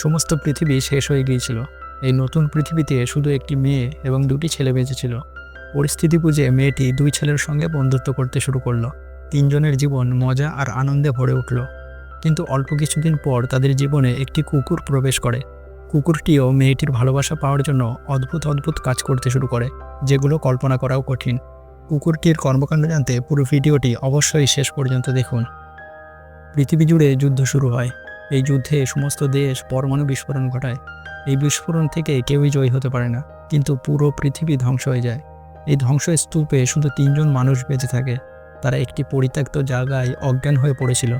সমস্ত পৃথিবী শেষ হয়ে গিয়েছিল। এই নতুন পৃথিবীতে শুধু একটি মেয়ে এবং দুটি ছেলে বেঁচে ছিল। পরিস্থিতি বুঝে মেয়েটি দুই ছেলের সঙ্গে বন্ধুত্ব করতে শুরু করলো। তিনজনের জীবন মজা আর আনন্দে ভরে উঠল। কিন্তু অল্প কিছুদিন পর তাদের জীবনে একটি কুকুর প্রবেশ করে। কুকুরটিও মেয়েটির ভালোবাসা পাওয়ার জন্য অদ্ভুত অদ্ভুত কাজ করতে শুরু করে, যেগুলো কল্পনা করাও কঠিন। কুকুরটির কর্মকাণ্ড জানতে পুরো ভিডিওটি অবশ্যই শেষ পর্যন্ত দেখুন। পৃথিবী জুড়ে যুদ্ধ শুরু হয়। এই যুদ্ধে সমস্ত দেশ পরমাণু বিস্ফোরণ ঘটায়। এই বিস্ফোরণ থেকে কেউই জয়ী হতে পারে না, কিন্তু পুরো পৃথিবী ধ্বংস হয়ে যায়। এই ধ্বংসস্তূপে শুধু তিনজন মানুষ বেঁচে থাকে। তারা একটি পরিত্যক্ত জায়গায় অজ্ঞান হয়ে পড়েছিল।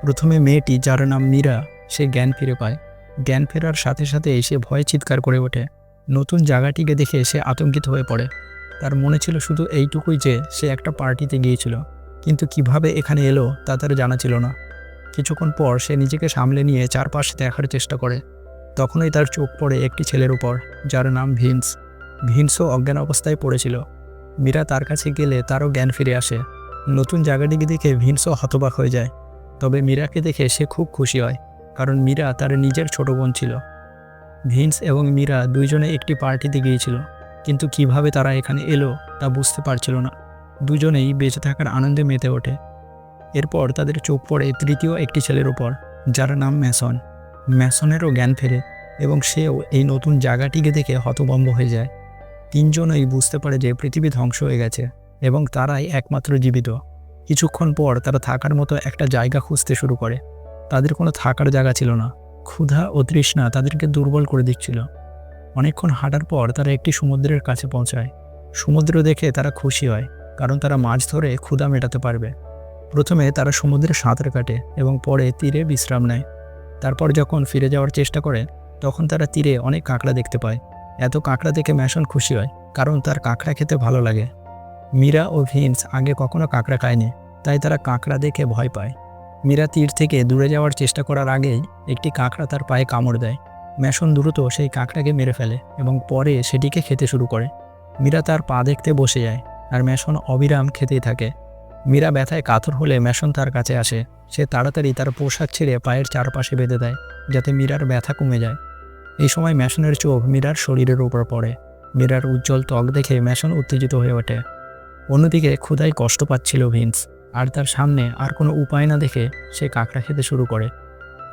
প্রথমে মেয়েটি, যার নাম মীরা, সে জ্ঞান ফিরে পায়। জ্ঞান ফেরার সাথে সাথে সে ভয়ে চিৎকার করে ওঠে। নতুন জায়গাটিকে দেখে সে আতঙ্কিত হয়ে পড়ে। তার মনে ছিল শুধু এইটুকুই যে সে একটা পার্টিতে গিয়েছিল, কিন্তু কিভাবে এখানে এলো তা তার জানা ছিল না। কিছুক্ষণ পর সে নিজেকে সামলে নিয়ে চারপাশে দেখার চেষ্টা করে। তখনই তার চোখ পড়ে একটি ছেলের উপর, যার নাম ভিন্স। ভিন্সও অজ্ঞান অবস্থায় পড়েছিল। মীরা তার কাছে গেলে তারও জ্ঞান ফিরে আসে। নতুন জায়গাটিকে দেখে ভিন্সও হতবাক হয়ে যায়। তবে মীরাকে দেখে সে খুব খুশি হয়, কারণ মীরা তার নিজের ছোট বোন ছিল। ভিন্স এবং মীরা দুইজনে একটি পার্টিতে গিয়েছিল, কিন্তু কিভাবে তারা এখানে এলো তা বুঝতে পারছিল না। দুজনেই বেঁচে থাকার আনন্দে মেতে ওঠে। এরপর তাদের চোখ পড়ে তৃতীয় একটি ছেলের উপর, যার নাম ম্যাসন। ম্যাসনেরও জ্ঞান ফেরে এবং সেও এই নতুন জায়গাটিকে দেখে হতভম্ব হয়ে যায়। তিনজনই বুঝতে পারে যে পৃথিবী ধ্বংস হয়ে গেছে এবং তারাই একমাত্র জীবিত। কিছুক্ষণ পর তারা থাকার মতো একটা জায়গা খুঁজতে শুরু করে। তাদের কোনো থাকার জায়গা ছিল না। ক্ষুধা ও তৃষ্ণা তাদেরকে দুর্বল করে দিচ্ছিল। অনেকক্ষণ হাঁটার পর তারা একটি সমুদ্রের কাছে পৌঁছায়। সমুদ্র দেখে তারা খুশি হয়, কারণ তারা মাছ ধরে ক্ষুধা মেটাতে পারবে। প্রথমে তারা সমুদ্রে সাঁতার কাটে এবং পরে তীরে বিশ্রাম নেয়। তারপর যখন ফিরে যাওয়ার চেষ্টা করে, তখন তারা তীরে অনেক কাঁকড়া দেখতে পায়। এত কাঁকড়া দেখে ম্যাসন খুশি হয়, কারণ তার কাঁকড়া খেতে ভালো লাগে। মীরা ও ভিন্স আগে কখনো কাঁকড়া খায়নি, তাই তারা কাঁকড়া দেখে ভয় পায়। মীরা তীর থেকে দূরে যাওয়ার চেষ্টা করার আগেই একটি কাঁকড়া তার পায়ে কামড় দেয়। ম্যাসন দ্রুত সেই কাঁকড়াকে মেরে ফেলে এবং পরে সেটিকে খেতে শুরু করে। মীরা তার পা দেখতে বসে যায়, আর ম্যাসন অবিরাম খেতেই থাকে। মীরা ব্যথায় কাতর হলে ম্যাসন তার কাছে আসে। সে তাড়াতাড়ি তার পোশাক ছেড়ে পায়ের চারপাশে বেঁধে দেয়, যাতে মীরার ব্যথা কমে যায়। এই সময় ম্যাসনের চোখ মীরার শরীরের উপর পড়ে। মীরার উজ্জ্বল ত্বক দেখে ম্যাসন উত্তেজিত হয়ে ওঠে। অন্যদিকে ক্ষুধায় কষ্ট পাচ্ছিল ভিন্স, আর তার সামনে আর কোনো উপায় না দেখে সে কাঁকড়া খেতে শুরু করে।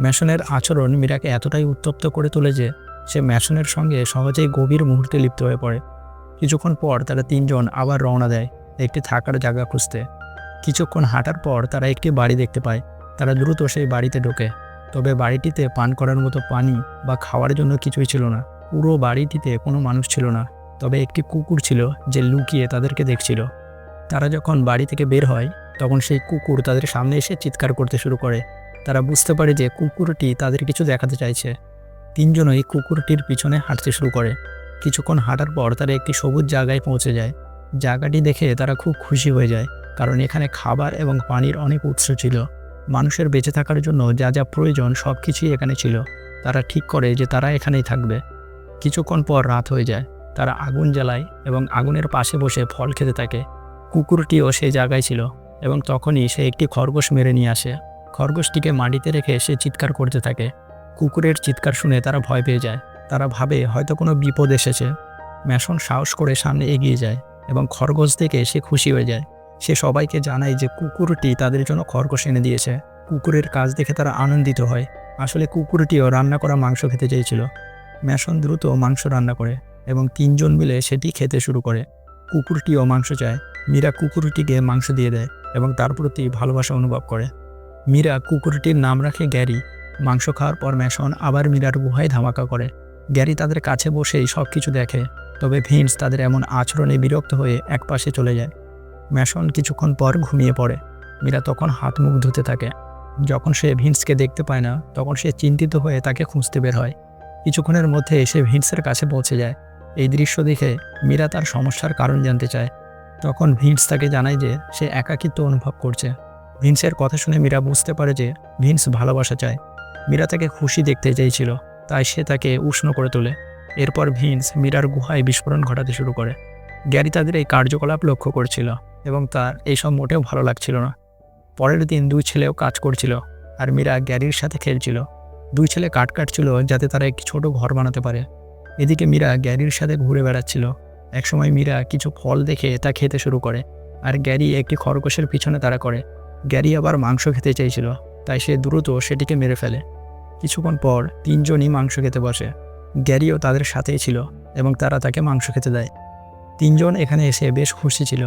ম্যাসনের আচরণ মীরাকে এতটাই উত্তপ্ত করে তোলে যে সে ম্যাসনের সঙ্গে সহজেই গভীর মুহূর্তে লিপ্ত হয়ে পড়ে। কিছুক্ষণ পর তারা তিনজন আবার রওনা দেয় একটি থাকার জায়গা খুঁজতে। কিছুক্ষণ হাঁটার পর তারা একটি বাড়ি দেখতে পায়। তারা দ্রুত সেই বাড়িতে ঢোকে। তবে বাড়িটিতে পান করার মতো পানি বা খাওয়ার জন্য কিছুই ছিল না। পুরো বাড়িটিতে কোনো মানুষ ছিল না, তবে একটি কুকুর ছিল যে লুকিয়ে তাদেরকে দেখছিল। তারা যখন বাড়ি থেকে বের হয়, তখন সেই কুকুর তাদের সামনে এসে চিৎকার করতে শুরু করে। তারা বুঝতে পারে যে কুকুরটি তাদের কিছু দেখাতে চাইছে। তিনজনই কুকুরটির পিছনে হাঁটতে শুরু করে। কিছুক্ষণ হাঁটার পর তারা একটি সবুজ জায়গায় পৌঁছে যায়। জায়গাটি দেখে তারা খুব খুশি হয়ে যায়, কারণ এখানে খাবার এবং পানির অনেক উৎস ছিল। মানুষের বেঁচে থাকার জন্য যা যা প্রয়োজন সব কিছুই এখানে ছিল। তারা ঠিক করে যে তারা এখানেই থাকবে। কিছুক্ষণ পর রাত হয়ে যায়। তারা আগুন জ্বালায় এবং আগুনের পাশে বসে ফল খেতে থাকে। কুকুরটিও সেই জায়গায় ছিল এবং তখনই সে একটি খরগোশ মেরে নিয়ে আসে। খরগোশটিকে মাটিতে রেখে সে চিৎকার করতে থাকে। কুকুরের চিৎকার শুনে তারা ভয় পেয়ে যায়। তারা ভাবে হয়তো কোনো বিপদ এসেছে। ম্যাসন সাহস করে সামনে এগিয়ে যায় এবং খরগোশ দেখে সে খুশি হয়ে যায়। সে সবাইকে জানায় যে কুকুরটি তাদের জন্য খরগোশ এনে দিয়েছে। কুকুরের কাজ দেখে তারা আনন্দিত হয়। আসলে কুকুরটিও রান্না করা মাংস খেতে চেয়েছিল। ম্যাসন দ্রুত মাংস রান্না করে এবং তিনজন মিলে সেটি খেতে শুরু করে। কুকুরটিও মাংস চায়। মীরা কুকুরটিকে মাংস দিয়ে দেয় এবং তার প্রতি ভালোবাসা অনুভব করে। মীরা কুকুরটির নাম রাখে গ্যারি। মাংস খাওয়ার পর ম্যাসন আবার মীরার গুহায় ধামাকা করে। গ্যারি তাদের কাছে বসেই সব কিছু দেখে, তবে ভিন্স তাদের এমন আচরণে বিরক্ত হয়ে একপাশে চলে যায়। ম্যাসন কিছুক্ষণ পর ঘুমিয়ে পড়ে। মীরা তখন হাত মুখ ধুতে থাকে। যখন সে ভিন্সকে দেখতে পায় না, তখন সে চিন্তিত হয়ে তাকে খুঁজতে বের হয়। কিছুক্ষণের মধ্যে সে ভিন্সের কাছে পৌঁছে যায়। এই দৃশ্য দেখে মীরা তার সমস্যার কারণ জানতে চায়। তখন ভিন্স তাকে জানায় যে সে একাকিত্ব অনুভব করছে। ভিন্সের কথা শুনে মীরা বুঝতে পারে যে ভিন্স ভালোবাসা চায়। মীরা তাকে খুশি দেখতে চেয়েছিল, তাই সে তাকে উষ্ণ করে তোলে। এরপর ভিন্স মীরার গুহায় বিস্ফোরণ ঘটাতে শুরু করে। গ্যারি তাদের এই কার্যকলাপ লক্ষ্য করছিল এবং তার এইসব মোটেও ভালো লাগছিল না। পরের দিন দুই ছেলেও কাজ করছিল, আর মীরা গ্যারির সাথে খেলছিল। দুই ছেলে কাঠ কাটছিল যাতে তারা একটি ছোট ঘর বানাতে পারে। এদিকে মীরা গ্যারির সাথে ঘুরে বেড়াচ্ছিল। একসময় মীরা কিছু ফল দেখে তা খেতে শুরু করে, আর গ্যারি একটি খরগোশের পিছনে তাড়া করে। গ্যারি আবার মাংস খেতে চাইছিল, তাই সে দ্রুত সেটিকে মেরে ফেলে। কিছুক্ষণ পর তিনজনই মাংস খেতে বসে। গ্যারিও তাদের সাথেই ছিল এবং তারা তাকে মাংস খেতে দেয়। তিনজন এখানে এসে বেশ খুশি ছিল।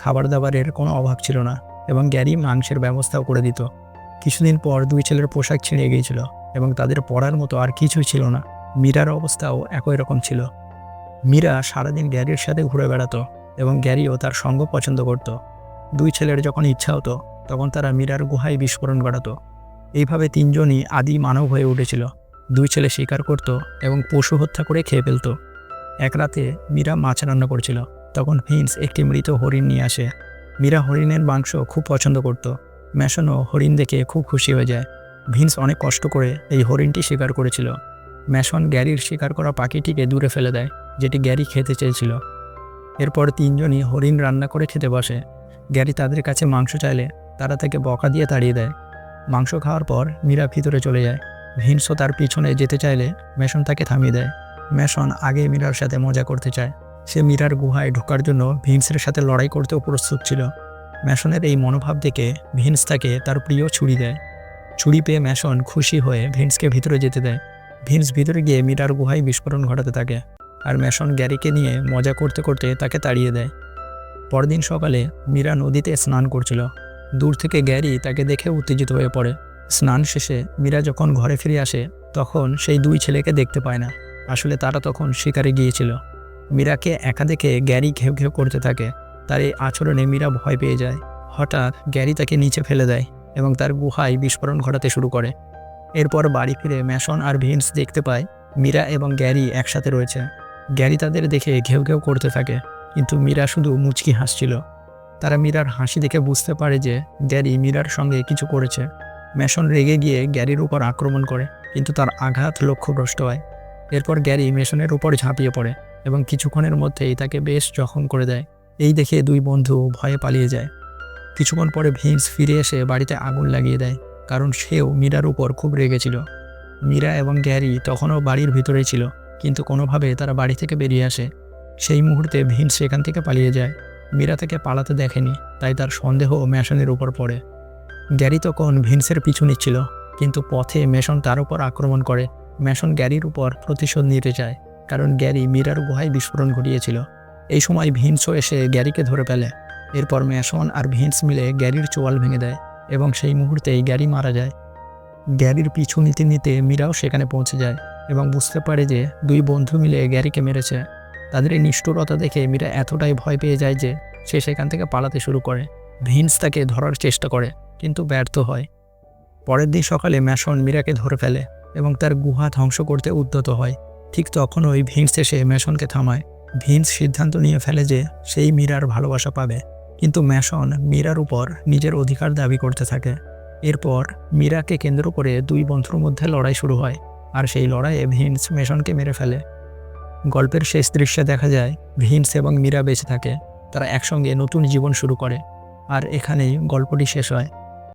খাবার দাবারের কোনো অভাব ছিল না এবং গ্যারি মাংসের ব্যবস্থাও করে দিত। কিছুদিন পর দুই ছেলের পোশাক ছিঁড়ে গিয়েছিল এবং তাদের পরার মতো আর কিছুই ছিল না। মীরার অবস্থাও একই রকম ছিল। মীরা সারাদিন গ্যারির সাথে ঘুরে বেড়াতো এবং গ্যারিও তার সঙ্গ পছন্দ করত। দুই ছেলের যখন ইচ্ছা হতো তখন তারা মীরার গুহায় বিস্ফোরণ ঘটাতো। এইভাবে তিনজনই আদি মানব হয়ে উঠেছিল। দুই ছেলে শিকার করত এবং পশু হত্যা করে খেয়ে ফেলত। এক রাতে মীরা মাছ রান্না করছিল, তখন ভিন্স একটি মৃত হরিণ নিয়ে আসে। মীরা হরিণের মাংস খুব পছন্দ করত। ম্যাসনও হরিণ দেখে খুব খুশি হয়ে যায়। ভিন্স অনেক কষ্ট করে এই হরিণটি শিকার করেছিল। ম্যাসন গ্যারির শিকার করা পাখিটিকে দূরে ফেলে দেয়, যেটি গ্যারি খেতে চেয়েছিল। এরপর তিনজনই হরিণ রান্না করে খেতে বসে। গ্যারি তাদের কাছে মাংস চাইলে তারা তাকে বকা দিয়ে তাড়িয়ে দেয়। মাংস খাওয়ার পর মীরা ভিতরে চলে যায়। ভিন্সও তার পিছনে যেতে চাইলে ম্যাসন তাকে থামিয়ে দেয়। ম্যাসন আগে মীরার সাথে মজা করতে চায়। সে মীরার গুহায় ঢোকার জন্য ভিন্সের সাথে লড়াই করতেও প্রস্তুত ছিল। ম্যাসনের এই মনোভাব দেখে ভিন্স তাকে তার প্রিয় ছুরি দেয়। ছুরি পেয়ে ম্যাসন খুশি হয়ে ভিন্সকে ভিতরে যেতে দেয়। ভিন্স ভিতরে গিয়ে মীরার গুহায় বিস্ফোরণ ঘটাতে থাকে, আর ম্যাসন গ্যারিকে নিয়ে মজা করতে করতে তাকে তাড়িয়ে দেয়। পরদিন সকালে মীরা নদীতে স্নান করছিল। দূর থেকে গ্যারি তাকে দেখে উত্তেজিত হয়ে পড়ে। স্নান শেষে মীরা যখন ঘরে ফিরে আসে তখন সেই দুই ছেলেকে দেখতে পায় না। আসলে তারা তখন শিকারে গিয়েছিল। মীরাকে একা দেখে গ্যারি ঘেউ ঘেউ করতে থাকে। তার এই আচরণে মীরা ভয় পেয়ে যায়। হঠাৎ গ্যারি তাকে নিচে ফেলে দেয় এবং তার গুহায় বিস্ফোরণ ঘটাতে শুরু করে। এরপর বাড়ি ফিরে ম্যাসন আর ভিন্স দেখতে পায় মীরা এবং গ্যারি একসাথে রয়েছে। গ্যারি তাদের দেখে ঘেউ ঘেউ করতে থাকে, কিন্তু মীরা শুধু মুচকি হাসছিল। তারা মীরার হাসি দেখে বুঝতে পারে যে গ্যারি মীরার সঙ্গে কিছু করেছে। ম্যাসন রেগে গিয়ে গ্যারির উপর আক্রমণ করে, কিন্তু তার আঘাত লক্ষ্যভ্রষ্ট হয়। এরপর গ্যারি ম্যাসনের উপর ঝাঁপিয়ে পড়ে এবং কিছুক্ষণের মধ্যেই তাকে বেশ জখম করে দেয়। এই দেখে দুই বন্ধু ভয়ে পালিয়ে যায়। কিছুক্ষণ পরে ভিন্স ফিরে এসে বাড়িতে আগুন লাগিয়ে দেয়, কারণ সেও মীরার উপর খুব রেগেছিল। মীরা এবং গ্যারি তখনও বাড়ির ভিতরেই ছিল, কিন্তু কোনোভাবে তারা বাড়ি থেকে বেরিয়ে আসে। সেই মুহূর্তে ভিন্স সেখান থেকে পালিয়ে যায়। মীরা তাকে পালাতে দেখেনি, তাই তার সন্দেহ ম্যাসনের উপর পড়ে। গ্যারি তখন ভিন্সের পিছু নিচ্ছিল, কিন্তু পথে ম্যাসন তার উপর আক্রমণ করে। ম্যাসন গ্যারির উপর প্রতিশোধ নিতে চায়, কারণ গ্যারি মীরার গুহায় বিস্ফোরণ ঘটিয়েছিল। এই সময় ভিন্সও এসে গ্যারিকে ধরে ফেলে। এরপর ম্যাসন আর ভিন্স মিলে গ্যারির চোয়াল ভেঙে দেয় এবং সেই মুহূর্তেই গ্যারি মারা যায়। গ্যারির পিছু নিতে নিতে মীরাও সেখানে পৌঁছে যায় এবং বুঝতে পারে যে দুই বন্ধু মিলে গ্যারিকে মেরেছে। তাদের এই নিষ্ঠুরতা দেখে মীরা এতটাই ভয় পেয়ে যায় যে সে সেখান থেকে পালাতে শুরু করে। ভিন্স তাকে ধরার চেষ্টা করে, কিন্তু ব্যর্থ হয়। পরের দিন সকালে ম্যাসন মীরাকে ধরে ফেলে এবং তার গুহা ধ্বংস করতে উদ্যত হয়। ঠিক তখনই ভিন্স এসে ম্যাসনকে থামায়। ভিন্স সিদ্ধান্ত নিয়ে ফেলে যে সেই মীরার ভালোবাসা পাবে, কিন্তু ম্যাসন মীরার উপর নিজের অধিকার দাবি করতে থাকে। এরপর মীরাকে কেন্দ্র করে দুই বন্ধুর মধ্যে লড়াই শুরু হয়, আর সেই লড়াইয়ে ভিন্স ম্যাসনকে মেরে ফেলে। গল্পের শেষ দৃশ্যে দেখা যায় ভিন্স এবং মীরা বেঁচে থাকে। তারা একসঙ্গে নতুন জীবন শুরু করে, আর এখানেই গল্পটি শেষ হয়।